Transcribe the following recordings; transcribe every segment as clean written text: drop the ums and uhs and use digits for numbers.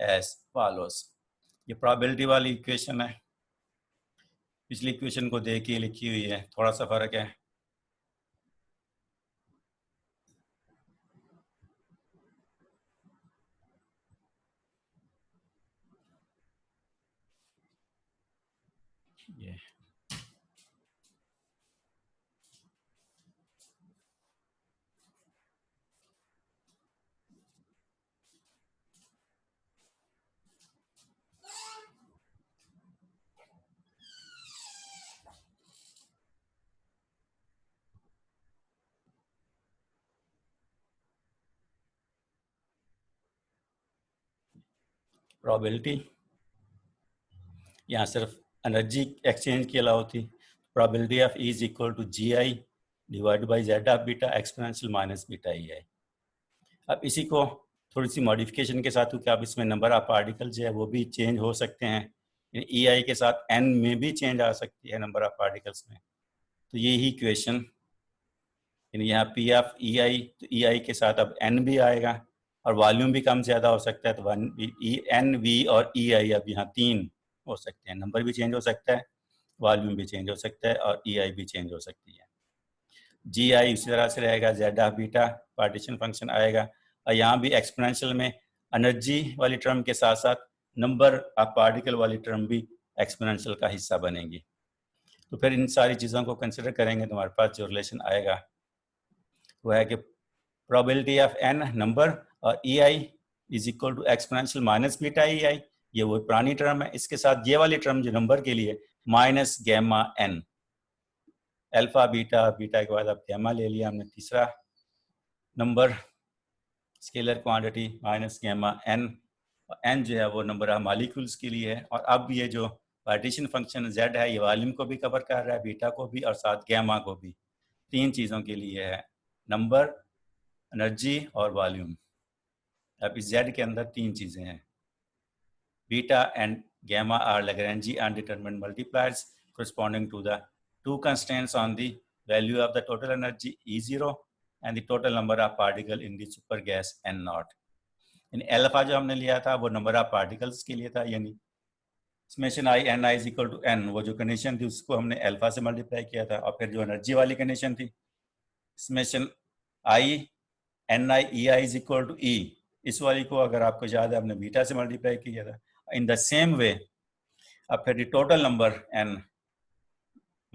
As follows. ये probability वाली equation है, पिछली इक्वेशन को देखिए लिखी हुई है, थोड़ा सा फर्क है। ये प्रोबेबिलिटी यहाँ सिर्फ एनर्जी एक्सचेंज के अलावा थी। Probability of E is equal to GI divide by Z of beta exponential minus beta EI। अब इसी को थोड़ी सी मॉडिफिकेशन के साथ, क्योंकि अब इसमें नंबर ऑफ पार्टिकल जो है वो भी चेंज हो सकते हैं, EI के साथ N में भी चेंज आ सकती है नंबर ऑफ पार्टिकल्स में। तो ये ही इक्वेशन, यानी यहाँ P ऑफ EI, तो EI के साथ अब N भी आएगा और वॉल्यूम भी कम ज़्यादा हो सकता है, तो N, V और EI अब यहाँ 3 हो सकते हैं। नंबर भी चेंज हो सकता है, वॉल्यूम भी चेंज हो सकता है और EI भी चेंज हो सकती है। GI उसी तरह से रहेगा, Z of beta partition function आएगा, और यहाँ भी एक्सपोनेंशियल में एनर्जी वाली टर्म के साथ साथ नंबर ऑफ पार्टिकल वाली टर्म भी एक्सपोनेंशियल का हिस्सा बनेंगी। तो फिर इन सारी चीज़ों को कंसिडर करेंगे तो हमारे पास जो रिलेशन आएगा वो है कि प्रोबेबिलिटी ऑफ N नंबर और EI is equal to exponential minus beta EI। ये वो पुरानी टर्म है, इसके साथ ये वाली टर्म जो नंबर के लिए minus gamma N, alpha beta, beta के बाद अब गैमा ले लिया हमने, तीसरा number scalar quantity minus gamma N, और N जो है वो नंबर ऑफ मॉलिक्यूल्स के लिए है। और अब ये जो पार्टीशन फंक्शन Z है ये वॉल्यूम को भी कवर कर रहा है, बीटा को भी और साथ गैमा को भी, 3 चीज़ों के लिए है, नंबर, एनर्जी और वॉल्यूम। अब इस Z के अंदर 3 चीज़ें हैं, beta and gamma are Lagrange undetermined multipliers corresponding to the 2 constants on the value of the total energy E0 and the total number of particle in the super gas N0। यानी alpha जो हमने लिया था वो number of particles के लिए था, यानी summation I N I is equal to N, वो जो कंडीशन थी उसको हमने अल्फा से मल्टीप्लाई किया था। और फिर जो एनर्जी वाली कंडीशन थी summation I N I E I is equal to E, इस वाली को अगर आपको याद है हमने बीटा से मल्टीप्लाई किया था। इन द सेम वे अब फिर total number N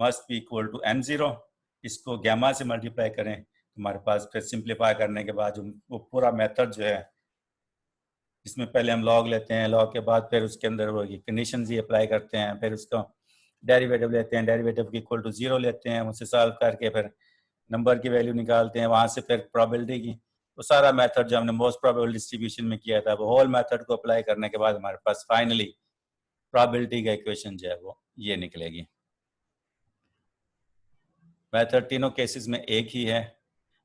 must be equal to N0, इसको गैमा से मल्टीप्लाई करें तो हमारे पास फिर सिंप्लीफाई करने के बाद वो पूरा मेथड जो है, इसमें पहले हम लॉग लेते हैं, लॉग के बाद फिर उसके अंदर वो कंडीशन ही अप्लाई करते हैं, फिर उसको डेरिवेटिव लेते हैं, डेरिवेटिव की इक्वल टू 0 लेते हैं, उसे सॉल्व करके फिर नंबर की वैल्यू निकालते हैं, वहाँ से फिर प्रोबेबिलिटी की वो सारा मेथड जो हमने मोस्ट प्रोबेबल डिस्ट्रीब्यूशन में किया था वो होल मेथड को अप्लाई करने के बाद हमारे पास फाइनली प्रोबेबिलिटी का इक्वेशन जो है वो ये निकलेगी। मेथड तीनों केसेस में एक ही है,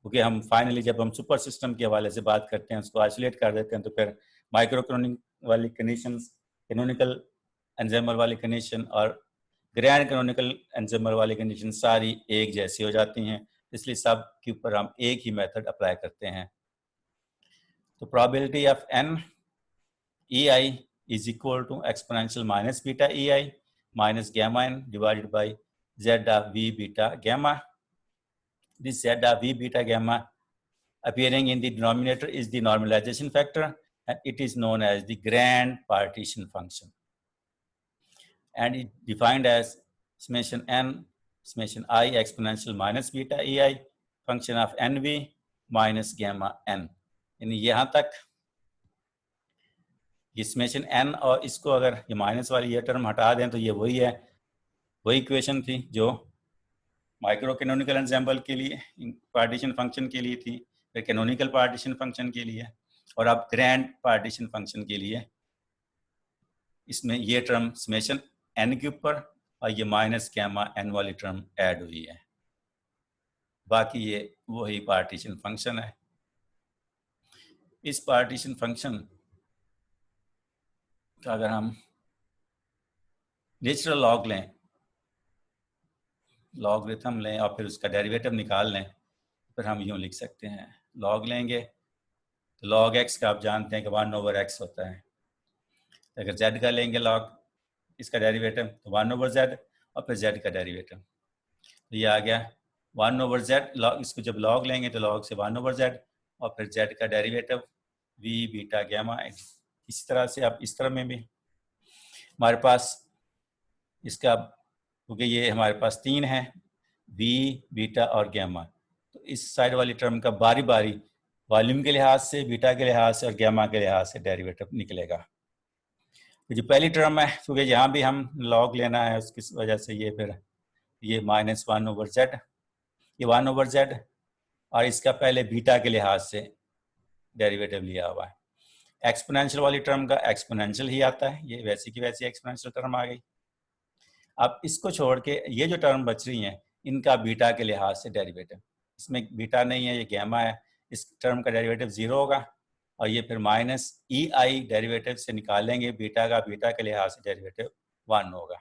क्योंकि हम फाइनली जब हम सुपर सिस्टम के हवाले से बात करते हैं उसको आइसोलेट कर देते हैं, तो फिर माइक्रो कैनोनिक वाली कंडीशन, कैनोनिकल एंजाइमर वाली कंडीशन और ग्रैंड कैनोनिकल एंजाइमर वाली कंडीशन सारी एक जैसी हो जाती हैं, इसलिए सब के ऊपर हम एक ही मेथड अप्लाई करते हैं। तो probability of N EI is equal to exponential minus beta EI minus gamma N divided by Z of V beta gamma। This Z of V beta gamma appearing in the denominator is the normalization factor and it is known as the grand partition function, and it defined as summation N summation I exponential minus beta EI function of NV minus gamma N। यानी यहाँ तक ये summation N, और इसको अगर ये minus वाली ये टर्म हटा दें तो ये वही है, वही इक्वेशन थी जो माइक्रो कैनोनिकल एंसेंबल के लिए पार्टीशन फंक्शन के लिए थी, फिर कैनोनिकल पार्टीशन फंक्शन के लिए, और अब ग्रैंड पार्टीशन फंक्शन के लिए इसमें ये टर्म समेशन N के ऊपर और ये माइनस गैमा N वाली टर्म ऐड हुई है। बाकी ये वही पार्टीशन फंक्शन है। इस पार्टीशन फंक्शन का अगर हम नेचुरल लॉग लें, लॉगरिथम लें और फिर उसका डेरिवेटिव निकाल लें, फिर हम यूँ लिख सकते हैं, लॉग लेंगे तो log x का आप जानते हैं कि 1/x होता है, अगर z का लेंगे log इसका डेरिवेटिव तो 1/z और फिर z का डेरिवेटिव, तो ये आ गया 1/z log, इसको जब log लेंगे तो log से 1/z और फिर z का डेरिवेटिव v बीटा गैमा। इसी तरह से आप इस तरह में भी हमारे पास इसका, क्योंकि ये हमारे पास 3 है v बीटा और गैमा, तो इस साइड वाली टर्म का बारी बारी वॉल्यूम के लिहाज से, बीटा के लिहाज से और गैमा के लिहाज से डेरिवेटिव निकलेगा। तो जो पहली टर्म है, क्योंकि यहाँ भी हम लॉग लेना है उसकी वजह से ये फिर ये -1/z, ये 1/z और इसका पहले बीटा के लिहाज से डेरिवेटिव लिया हुआ है। एक्सपोनेंशियल वाली टर्म का एक्सपोनेंशियल ही आता है, ये वैसी की वैसी एक्सपोनेंशियल टर्म आ गई। अब इसको छोड़ के ये जो टर्म बच रही हैं इनका बीटा के लिहाज से डेरिवेटिव, इसमें बीटा नहीं है, ये गैमा है, इस टर्म का डेरिवेटिव 0 होगा और ये फिर -ei डेरिवेटिव से निकालेंगे बीटा का, बीटा के लिहाज से डेरिवेटिव 1 होगा।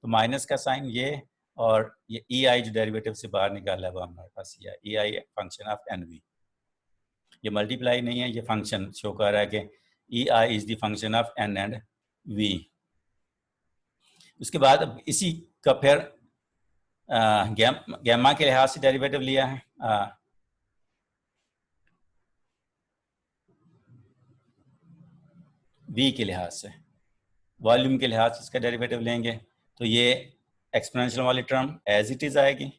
तो माइनस का साइन ये, और ये ei जो डेरिवेटिव से बाहर निकाला है वो हमारे पास ये ei फंक्शन ऑफ nv, ये मल्टीप्लाई नहीं है, ये फंक्शन शो कर रहा है कि ei is the function of n and v। उसके बाद अब इसी का फिर गैमा के लिहाज से डेरिवेटिव लिया है, v के लिहाज से, वॉल्यूम के लिहाज से इसका डेरिवेटिव लेंगे तो ये एक्सपोनेंशियल वाली टर्म एज इट इज आएगी,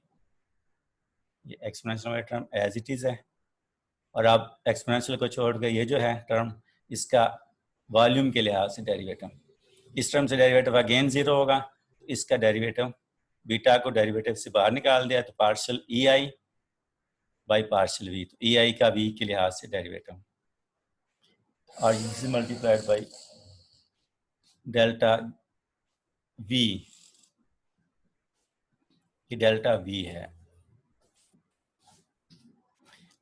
ये एक्सपोनेंशियल वाली टर्म एज इट इज है। और अब एक्सपोनेंशियल को छोड़ के ये जो है टर्म, इसका वॉल्यूम के लिहाज से डेरिवेटिव, इस टर्म से डेरिवेटिव अगेन 0 होगा, इसका डेरिवेटिव बीटा को डेरिवेटिव से बाहर निकाल दिया तो partial ei by partial v, तो ei का v के लिहाज से डेरिवेटिव और इसे मल्टीप्लाइड बाई डेल्टा v, कि डेल्टा v है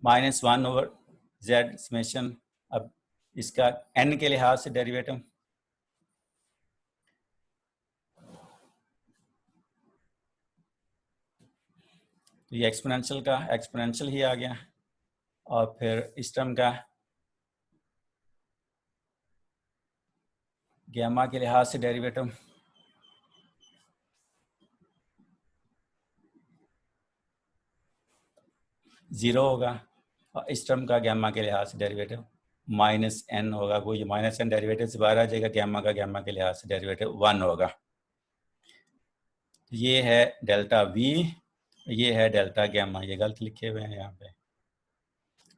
-1/z समेशन। अब इसका n के लिहाज से डेरिवेटिव, तो ये एक्सपोनेंशियल का एक्सपोनेंशियल ही आ गया और फिर इस टर्म का गैमा के लिहाज से डेरिवेटिव, ज़ीरो होगा और इस टर्म का गैमा के लिहाज से डेरिवेटिव -n होगा, वो ये -n डेरिवेटिव से बाहर आ जाएगा, गैमा का गैमा के लिहाज से डेरिवेटिव 1 होगा। ये है डेल्टा v, ये है डेल्टा गैमा, ये गलत लिखे हुए हैं यहाँ पे,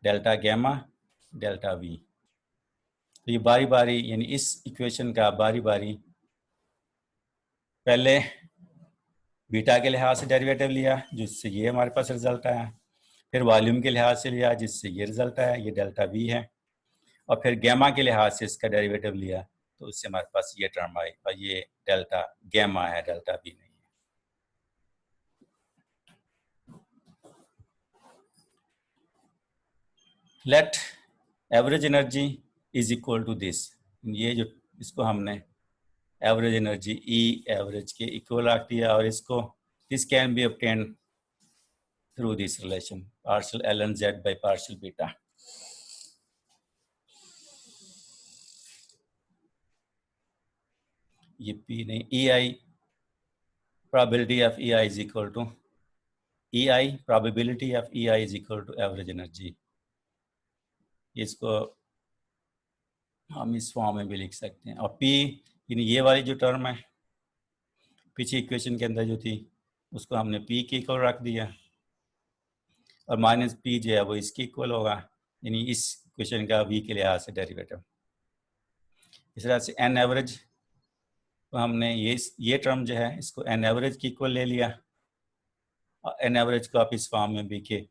डेल्टा गैमा डेल्टा v। तो ये बारी बारी, यानी इस इक्वेशन का बारी बारी पहले बीटा के लिहाज से डेरिवेटिव लिया जिससे ये हमारे पास रिजल्ट आया, फिर वॉल्यूम के लिहाज से लिया जिससे ये रिजल्ट आया, ये डेल्टा v है, और फिर गैमा के लिहाज से इसका डेरिवेटिव लिया तो उससे हमारे पास ये टर्म आई और ये डेल्टा गैमा है, डेल्टा v नहीं है। Let average energy is equal to this, ये जो इसको हमने एवरेज एनर्जी ई एवरेज के इक्वल रख दिया और इसको this can be obtained through this relation partial ln z by partial beta. ये p नहीं, ei probability of ei is equal to ei probability of ei is equal to average energy। इसको हम इस फॉर्म में भी लिख सकते हैं और p यानी ये वाली जो टर्म है पीछे इक्वेशन के अंदर जो थी उसको हमने p के इक्वल रख दिया और माइनस p जो है वो इसके इक्वल होगा, यानी इस इक्वेशन का v के लिहाज से डेरिवेटिव। इस तरह से n एवरेज तो हमने ये टर्म जो है इसको n एवरेज की इक्वल ले लिया और n एवरेज को आप इस फॉर्म में भी के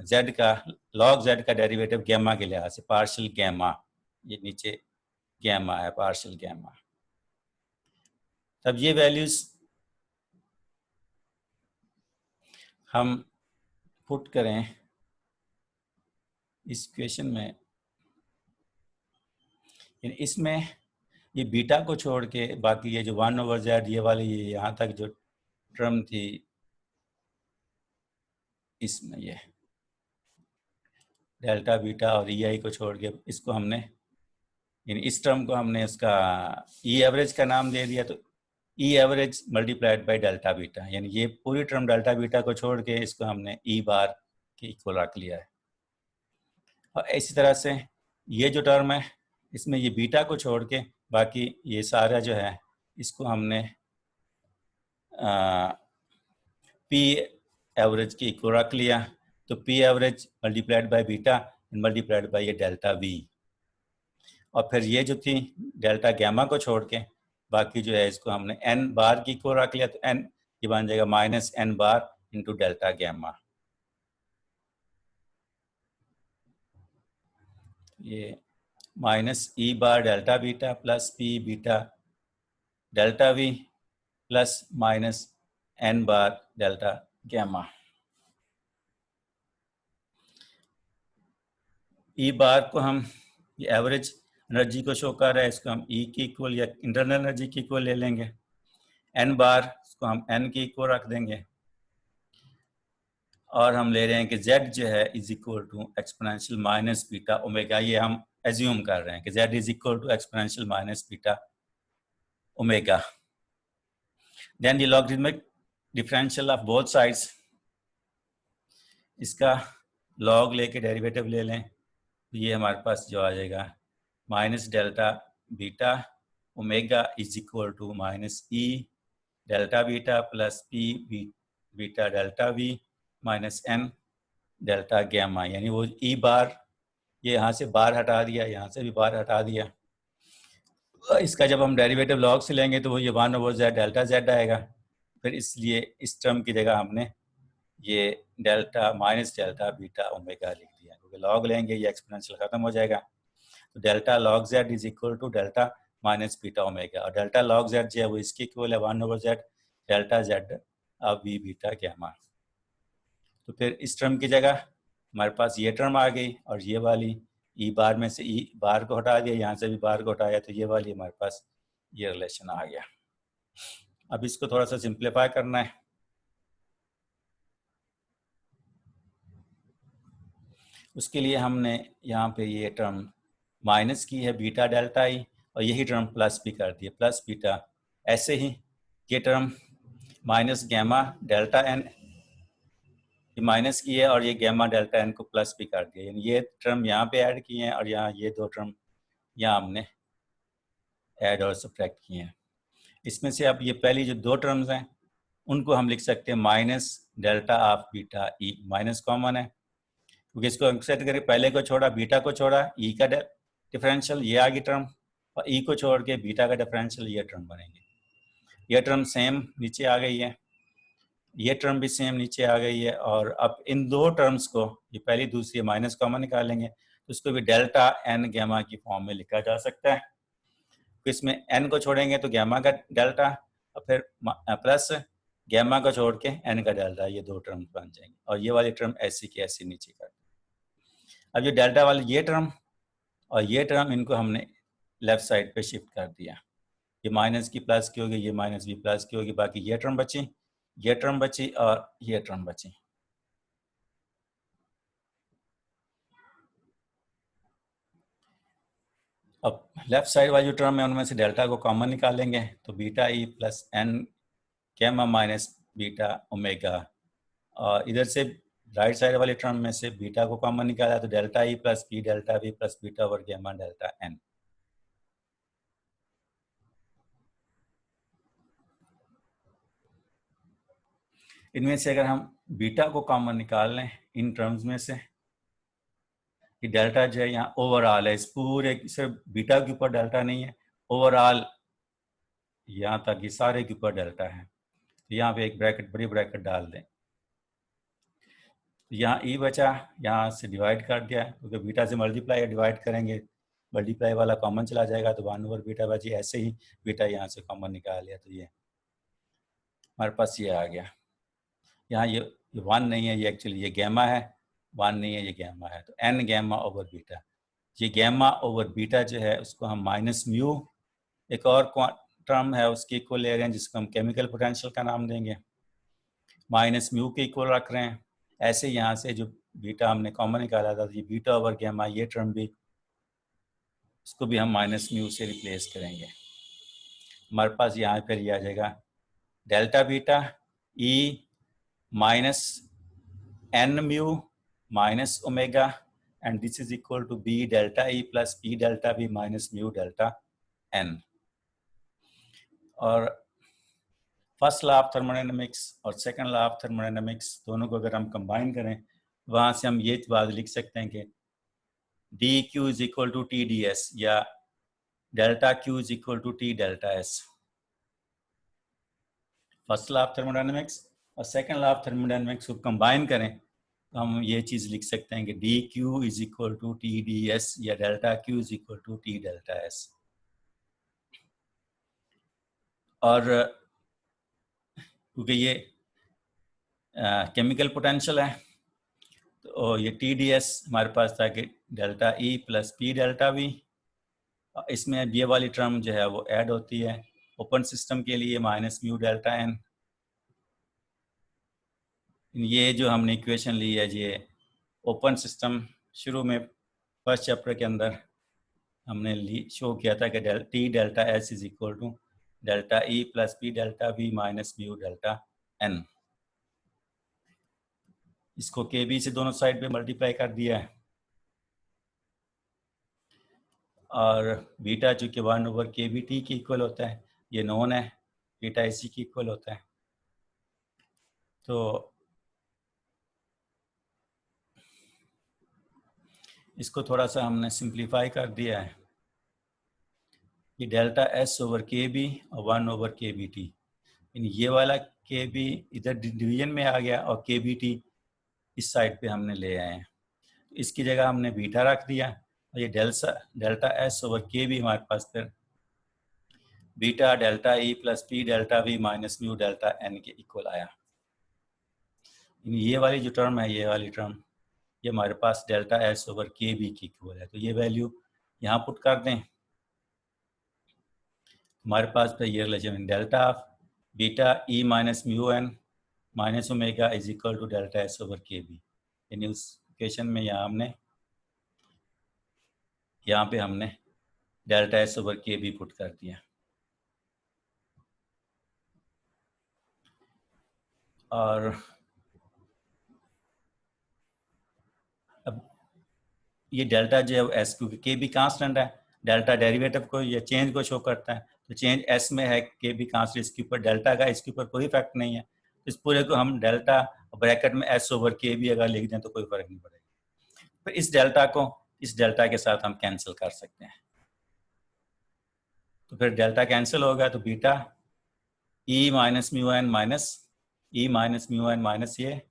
z का log z का डेरिवेटिव गैमा के लिहाज से पार्शियल गैमा, ये नीचे गैमा है पार्शियल गैमा। तब ये वैल्यूज हम पुट करें इस इक्वेशन में, इसमें ये बीटा को छोड़ के बाकी ये जो 1/z ये वाली ये यहाँ तक जो टर्म थी इसमें ये डेल्टा बीटा और ei को छोड़ के इसको हमने यानी इस टर्म को हमने उसका ई एवरेज का नाम दे दिया, तो E average multiplied by delta beta, यानी ये पूरी टर्म डेल्टा बीटा को छोड़ के इसको हमने ई बार के इक्वल रख लिया है। और इसी तरह से ये जो टर्म है इसमें ये बीटा को छोड़ के बाकी ये सारा जो है इसको हमने पी एवरेज के इक्वल रख लिया। तो P average multiplied by beta multiplied by ये डेल्टा वी, और फिर ये जो थी डेल्टा गैमा को छोड़ के बाकी जो है इसको हमने एन बार की इक्वल रख लिया, तो एन ये बन जाएगा minus N bar into delta gamma. ये minus E bar delta beta plus P beta delta V plus minus N bar delta gamma. E bar को हम ये एवरेज एनर्जी को शो कर रहा है, इसको हम ई की इक्वल या इंटरनल एनर्जी की इक्वल ले लेंगे। एन बार इसको हम एन की इक्वल रख देंगे, और हम ले रहे हैं कि z जो है is equal to exponential minus beta omega. ये हम एज्यूम कर रहे हैं कि z is equal to exponential minus beta omega. Then the logarithmic differential of both sides, इसका लॉग लेके डेरिवेटिव ले लें, तो ये हमारे पास जो आ जाएगा minus delta beta omega is equal to minus E delta beta plus P beta delta V minus N delta gamma. यानी वो ई बार ये यहाँ से बार हटा दिया, यहाँ से भी बार हटा दिया। इसका जब हम डेरिवेटिव लॉग से लेंगे तो वो ये 1/z डेल्टा z आएगा। फिर इसलिए इस टर्म की जगह हमने ये delta minus delta beta omega लिख दिया, क्योंकि लॉग लेंगे ये एक्सपोनेंशियल खत्म हो जाएगा। तो delta log z is equal to delta minus beta omega, और डेल्टा लॉग z जो है वो इसके इक्वल है 1/z डेल्टा z अब वी बीटा गैमा। तो फिर इस टर्म की जगह हमारे पास ये टर्म आ गई, और ये वाली ई बार में से ई बार को हटा दिया, यहाँ से भी बार को हटाया, तो ये वाली हमारे पास ये रिलेशन आ गया। अब इसको थोड़ा सा सिंप्लीफाई करना है। उसके लिए हमने यहाँ पे ये टर्म माइनस की है बीटा डेल्टा ई, और यही टर्म प्लस भी कर दिया प्लस बीटा। ऐसे ही ये term minus gamma delta N ये माइनस की है, और ये गैमा डेल्टा एन को प्लस भी कर दिया, यानी ये टर्म यहाँ पे ऐड किए हैं और यहाँ ये दो टर्म यहाँ हमने ऐड और सब्ट्रैक्ट किए हैं। इसमें से अब ये पहली जो दो टर्म्स हैं उनको हम लिख सकते हैं minus delta of beta E, minus common है क्योंकि इसको एक्सेप्ट करके पहले को छोड़ा बीटा को छोड़ा, ई का डिफरेंशियल ये आ गई टर्म, और ई को छोड़ के बीटा का डिफरेंशियल ये टर्म बनेंगे। ये टर्म सेम नीचे आ गई है, ये टर्म भी सेम नीचे आ गई है, और अब इन दो टर्म्स को ये पहली दूसरी माइनस कॉमन निकालेंगे तो उसको भी डेल्टा एन गैमा की फॉर्म में लिखा जा सकता है। तो इसमें एन को छोड़ेंगे तो गैमा का डेल्टा, और फिर प्लस गैमा को छोड़ के एन का डेल्टा, ये दो टर्म बन जाएंगे, और ये वाली टर्म ऐसी की ऐसी नीचे कर। अब ये डेल्टा वाली ये टर्म और ये टर्म इनको हमने लेफ्ट साइड पे शिफ्ट कर दिया, ये माइनस की प्लस की होगी, ये माइनस भी प्लस की होगी, बाकी ये टर्म बची, ये टर्म बची और ये टर्म बची। अब लेफ्ट साइड वाली जो टर्म है उनमें से डेल्टा को कॉमन निकालेंगे तो beta E plus N gamma minus beta omega, और इधर से राइट साइड वाली टर्म में से बीटा को कॉमन निकाला तो delta E plus P delta V plus beta over gamma delta N. इनमें से अगर हम बीटा को कॉमन निकाल लें इन टर्म्स में से, कि डेल्टा जो है यहाँ ओवरऑल है, इस पूरे सिर्फ बीटा के ऊपर डेल्टा नहीं है, ओवरऑल यहाँ तक ये सारे के ऊपर डेल्टा है। तो यहाँ पे एक ब्रैकेट बड़ी ब्रैकेट डाल दें, यहाँ ई बचा, यहाँ से डिवाइड कर दिया क्योंकि बीटा से मल्टीप्लाई डिवाइड करेंगे, मल्टीप्लाई वाला कॉमन चला जाएगा तो 1 ओवर बीटा बची, ऐसे ही बीटा यहाँ से कॉमन निकाल लिया तो ये हमारे पास ये आ गया। यहाँ ये 1 नहीं है, ये एक्चुअली ये गैमा है, 1 नहीं है ये गैमा है, तो एन गैमा ओवर बीटा। ये गैमा ओवर बीटा जो है उसको हम माइनस म्यू, एक और टर्म है उसके इक्वल ले रहे हैं जिसको हम केमिकल पोटेंशियल का नाम देंगे, माइनस म्यू के इक्वल रख रहे हैं। ऐसे यहाँ से जो बीटा हमने कॉमन निकाला था, ये बीटा ओवर गैमा ये टर्म भी इसको भी हम माइनस म्यू से रिप्लेस करेंगे। हमारे पास यहाँ पर ये आ जाएगा delta beta E minus N mu minus omega and this is equal to B delta E plus P delta B minus mu delta N. और फर्स्ट लॉ ऑफ थर्मोडायनेमिक्स और सेकंड लॉ ऑफ थर्मोडायनेमिक्स दोनों को अगर हम combine करें, वहाँ से हम ये बात लिख सकते हैं कि D Q is equal to T D S या delta Q is equal to T delta S. First law of thermodynamics और सेकंड लॉ ऑफ थर्मोडायनेमिक्स को कंबाइन करें तो हम ये चीज़ लिख सकते हैं कि D Q is equal to T D S या delta Q is equal to T delta S. और क्योंकि ये केमिकल पोटेंशियल है तो ये टी डी एस हमारे पास था कि delta E plus P delta we, इसमें ये वाली टर्म जो है वो ऐड होती है। ओपन सिस्टम के लिए माइनस म्यू डेल्टा एन। ये जो हमने इक्वेशन ली है ये ओपन सिस्टम शुरू में फर्स्ट चैप्टर के अंदर हमने शो किया था कि T delta S is equal to delta E plus P delta V minus mu delta N. इसको के बी से दोनों साइड पे मल्टीप्लाई कर दिया है और बीटा चूँकि 1 ओवर के बी टी की इक्वल होता है, ये नोन है, बीटा इसी की इक्वल होता है। तो इसको थोड़ा सा हमने सिंप्लीफाई कर दिया है, ये delta S over K B और 1 ओवर के बी टी, ये वाला के बी इधर डिवीजन में आ गया और के बी टी इस साइड पे हमने ले आए हैं। इसकी जगह हमने बीटा रख दिया और ये delta S over K B हमारे पास फिर beta delta E plus P delta V minus mu delta N के इक्वल आया। ये वाली जो टर्म है, ये वाली टर्म, ये हमारे पास delta S over K B की इक्वल है। तो ये वैल्यू यहाँ पुट कर दें, हमारे पास फिर ये relation delta of beta E minus mu N minus omega is equal to delta S over K B. यानी उस इक्वेशन में यहाँ पे हमने delta S over K B put कर दिया। और अब ये डेल्टा जो है एस, क्योंकि के बी कांस्टेंट है, डेल्टा डेरिवेटिव को या चेंज को शो करता है, तो चेंज एस में है, के बी कांस्टेंट, इसके ऊपर डेल्टा का इसके ऊपर कोई इफेक्ट नहीं है। इस पूरे को हम डेल्टा ब्रैकेट में एस ओवर के बी अगर लिख दें तो कोई फर्क नहीं पड़ेगा। फिर इस डेल्टा को इस डेल्टा के साथ हम कैंसिल कर सकते हैं, तो फिर डेल्टा कैंसिल होगा तो beta E minus mu N minus E minus mu N minus ये,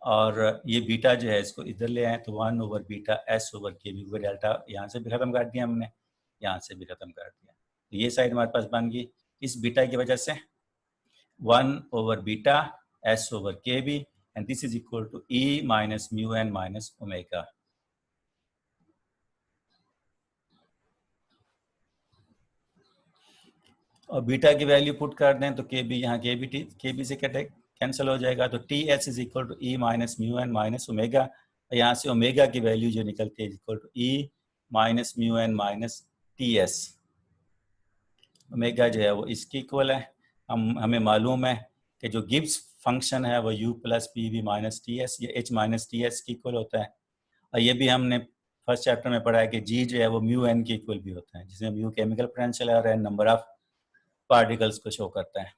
और ये बीटा जो है इसको इधर ले आए तो 1 over beta S over K B, वो डेल्टा यहाँ से भी ख़त्म कर दिया हमने, यहाँ से भी ख़त्म कर दिया। तो ये साइड हमारे पास बन गई इस बीटा की वजह से 1 over beta S over K B and this is equal to E minus mu N minus omega. और बीटा की वैल्यू पुट कर दें तो के बी यहाँ के बी से कैंसिल हो जाएगा, तो T S is equal to E minus mu N minus omega. यहाँ से ओमेगा की वैल्यू जो निकलती है equal to E minus mu N minus T S. Omega जो है वो इसकी इक्वल है। हमें मालूम है कि जो गिब्स फंक्शन है वो u plus P V minus T S या h माइनस टी एस की इक्वल होता है। और ये भी हमने फर्स्ट चैप्टर में पढ़ा है कि g जो है वो म्यू एन की इक्वल भी होता है, जिसमें म्यू केमिकल पोटेंशियल है और एन नंबर ऑफ पार्टिकल्स को शो करता है।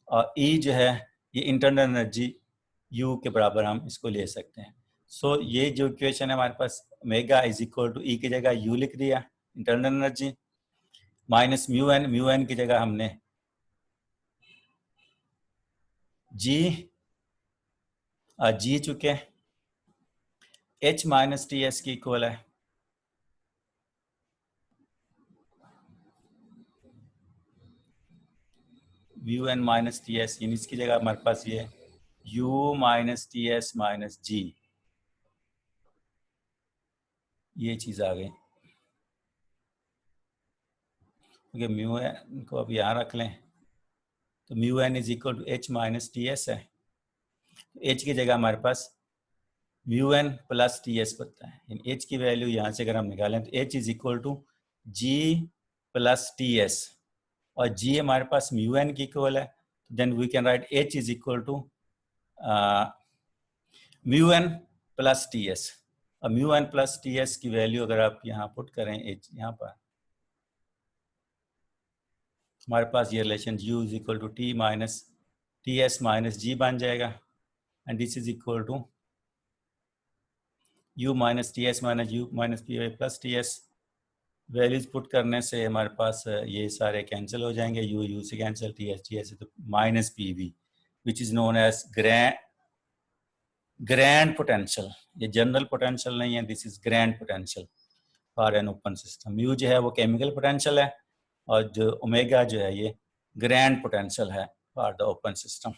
और E जो है ये इंटरनल एनर्जी U के बराबर हम इसको ले सकते हैं। सो ये जो इक्वेशन है हमारे पास, omega is equal to E की जगह U लिख दिया internal energy, minus mu N की जगह हमने जी चुके H माइनस टी एस की इक्वल है mu N minus T S, यानी इसकी जगह हमारे पास ये U minus T S minus G, ये चीज़ आ गई। क्योंकि म्यू एन को अब यहाँ रख लें तो mu N is equal to H minus T S है, H की जगह हमारे पास mu N plus T S पता है, इन एच की वैल्यू यहाँ से अगर हम निकालें तो H is equal to G plus T S, और जी हमारे पास म्यू एन की इक्वल है, then we can write H is equal to mu N plus T S. अब mu N plus T S की वैल्यू अगर आप यहाँ पुट करें एच यहाँ पर, हमारे पास ये relation u is equal to T minus T S minus G बन जाएगा, and this is equal to u minus T S minus U minus P Y plus T S. Values put करने से हमारे पास ये सारे कैंसिल हो जाएंगे, u से कैंसिल, टी एस से, तो minus P V which is known as grand potential. ये जनरल पोटेंशियल नहीं है, this is grand potential for an open system. Mu जो है वो केमिकल पोटेंशियल है, और जो ओमेगा जो है ये ग्रैंड पोटेंशियल है फॉर द ओपन सिस्टम।